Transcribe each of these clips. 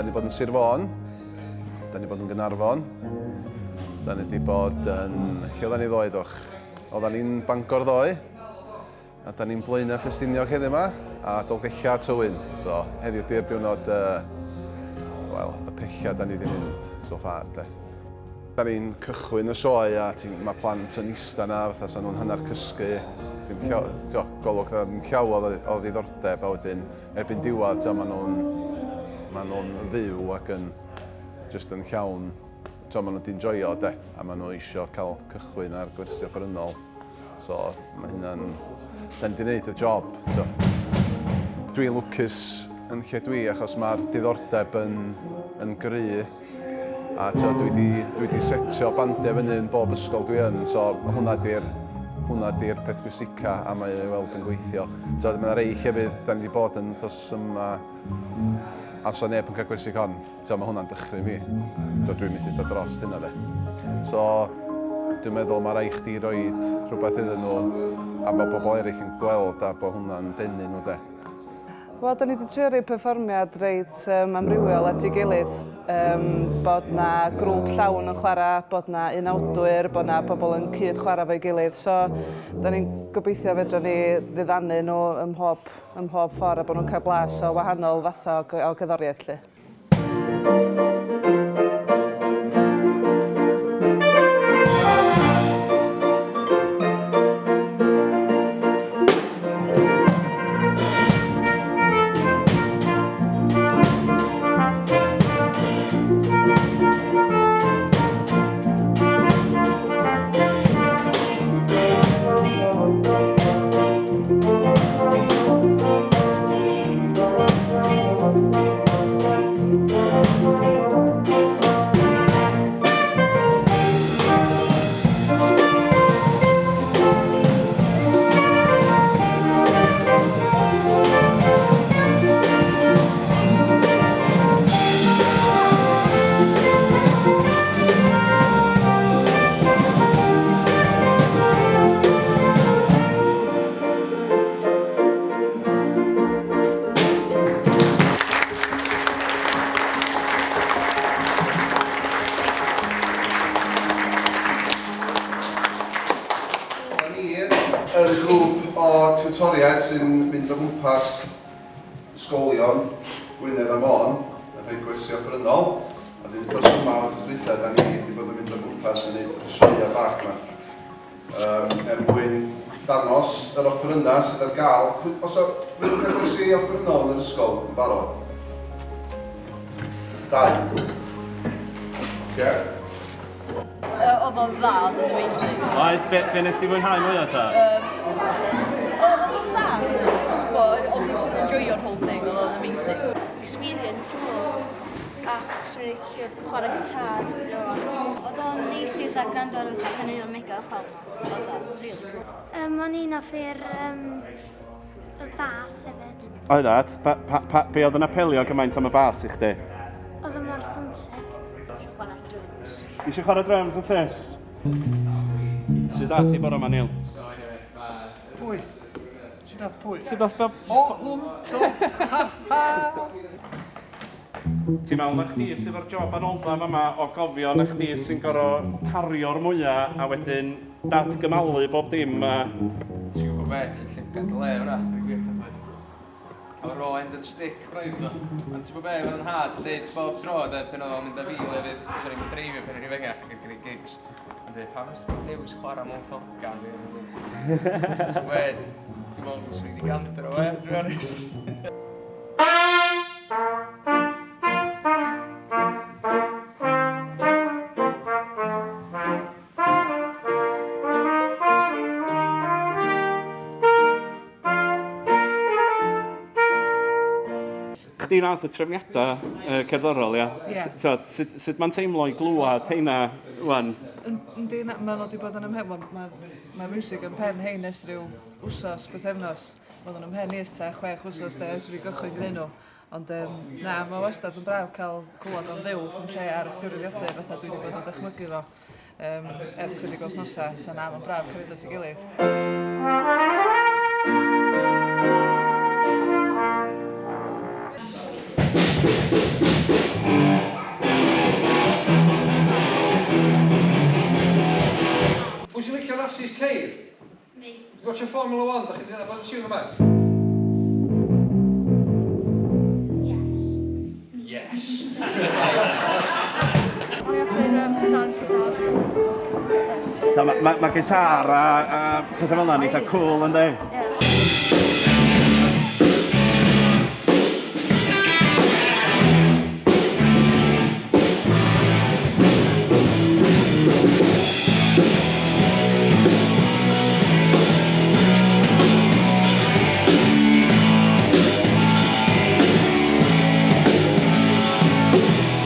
Da ni bod yn Sir Fôn, da ni bod yn Gaernarfon, da ni wedi bod yn... Lle oedden ni ddoedwch? Oedden ni'n Bangor ddoe, a da ni'n Blaenau Ffestiniog heddiw yma, a Dolgella Tywyn. So, heddiw di'r diwrnod, wel, y pella da ni wedi mynd so far, de. Da ni'n cychwyn y sioe a mae plant yn ista na, fatha sa nhw'n hanner cysgu. Golwg da ni'n llaw o ddiddordeb a wedyn erbyn diwad, maen nhw'n fyw ac yn just yn llawn. Maen nhw'n enjoyo, de, a maen nhw eisiau cael cychwyn ar gwersi offerynnol. So, mae hynna'n... Da ni wedi gwneud y job. Dwi'n lwcus yn lle dwi, achos mae'r diddordeb yn gry. A dwi wedi setio bandiau fyny yn bob ysgol dwi yn, so hwnna di'r peth bwysica a mae ei weld yn gweithio. Mae rei llefydd da ni wedi bod yn wrthos yma, a so neb yn cael gwersi con. Mae hwnna'n dychryn fi. Dwi'n mynd i ddod dros hynna de. So, dwi'n meddwl mae rai chdi roed rhywbeth iddyn nhw a mae bobl eraill yn gweld a bod hwnna'n denu nhw de. Wel, da ni wedi trio rhoi perfformiad reit amrywiol at ei gilydd. Bod na grŵp llawn yn chwarae, bod na unawdwyr, bod na bobl yn cyd chwarae fo'i gilydd. So, da ni'n gobeithio fedra ni ddiddannu nhw ym mhob ffordd a bod nhw'n cael blas o wahanol fatha o gerddoriaeth, lly. Yr grŵp o tiwtoriaid sy'n mynd o gwmpas ysgolion Gwynedd a Môn yn rhoi gwersi offerynnol. A dwi'n dod yma o'r dwytha, da ni wedi bod yn mynd o gwmpas yn gwneud y sioia bach yma. Mwyn dangos yr offerynnau sydd ar gael. Os ydych chi'n gwersi offerynnol yn yr ysgol yn barod? 2. Ie? Oedd o'n dda, oedd o'n amazing. Be nes di fwynhau mwyaf ta? Oedd o'n dda, ond eisiau enjoyo'r whole thing, oedd o'n amazing. Experience ac swn i'n chwarae gitar. Oedd o'n neis i eitha gwrando ar fatha caneuon mega uchel. Oedd o'n really cool. O'n i'n offer y bas hefyd. Oedd at, be oedd yn apelio gymaint am y bas i chdi? Oedd o mor sunset. Eisiau chwarae drums yn te? Sut dath i bore yma, Neil? Pwy? Sut dath pwy? Sut dath Bob? O, ha, ha! Ti'n meddwl na chdi sydd o'r job anoddaf yma o gofio na chdi sy'n gorau cario'r mwyaf a wedyn datgymalu bob dim a... Ti'n gwybod be, ti'n llygad y le hwnna, dwi'n gwir. Cael raw end of the stick, braidd o. Ond ti'n gwybod be, fydd yn had, dweud bob tro, pen oedd o'n mynd â fi lefydd, os o'n i'n dreifio pen o'n i fengach ac yn gwneud gigs. Ond dweud, pam ys ti'n dewis chwarae mewn ffolca fi? Ti'n gwybod, dwi'n meddwl swn i wedi gandro o, to be honest. Chdi nath y trefniadau cerddorol, ia? Ie. Sut mae'n teimlo i glwad heina, wan? Yndi, mae nhw wedi bod yn ymhen. Mae music yn pen hein ers rhyw wsos, bythefnos. Mae nhw'n ymhen i ers 6 wsos ers fi gychwyn gryn nhw. Ond na, mae wastad yn braf cael clywed o'n fyw yn lle ar gyfrifiadau fatha dwi wedi bod yn dychmygu fo ers chydig wythnosau. So na, mae'n braf cyrraedd at ei gilydd. flasus ceir? Mi. Watch Formula 1, da chi wedi bod yn siŵr yma? Yes. O'n i'n ffyrir dan gitar. Mae gitar a pethau fel yna'n eitha cool yn dweud.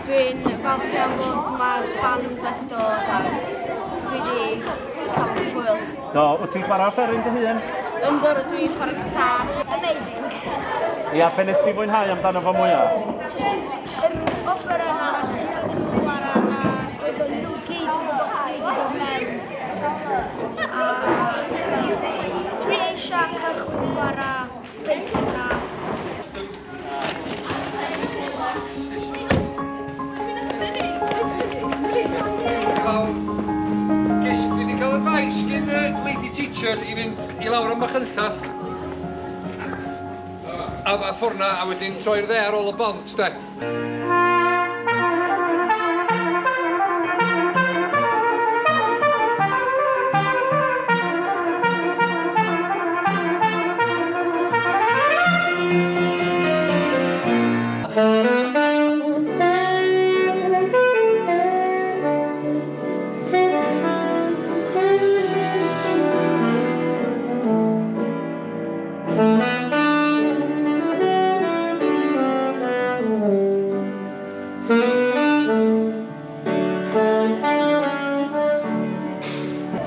Dwi'n falch iawn bod mae'r band wedi dod a dwi wedi cael at hwyl. Do, wyt ti'n chwarae offeryn dy hun? Ynddo, dwi'n chwarae gitar. Amazing. Ia, be nes ti fwynhau amdano fo mwyaf? Just yr offer yna a sut oedden nhw'n chwarae a oedden nhw gyd yn gwybod pryd i ddod mewn. A dwi eisiau cychwyn chwarae bass guitar. Dwi wedi cael advice gen lady teacher i fynd i lawr am Machynllath. A ffordd na, a wedyn troi'r dde ar ôl y bont, de.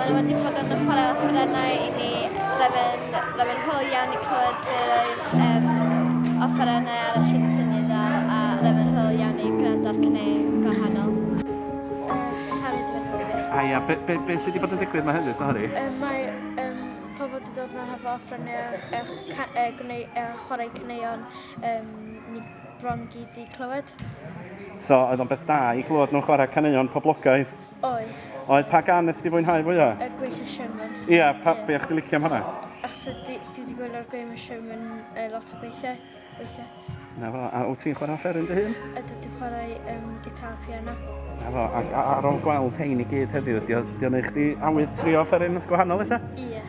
Maen nhw wedi bod yn chwarae offerennau i ni. Rwy'n hwyl iawn i clywed bydd offerennau ar y Shinson iddo a rwy'n hwyl iawn i gwrando ar cynnig gwahanol. Harry dwi'n hwyl. A ia, be sydd wedi bod yn digwydd mae hefyd, sori? Mae pobl wedi dod mewn hefo offerennau chwarae cyneuon ni bron gyd i clywed. So, oedd o'n beth da i glywed nhw'n chwarae caneuon poblogaidd? Oedd. Oedd pa gan nes ti fwynhau fwyaf? Y Greatest Showman. Ia, be o'ch di licio am hwnna? Achos dwi wedi gwylio'r Greatest Showman lot o weithiau. Na fo, a wyt ti'n chwarae offeryn dy hun? Dwi wedi chwarae gitar piano. Na fo, a ar ôl gweld hein i gyd heddiw, di o'n neud chdi awydd trio offeryn gwahanol eich? Ie.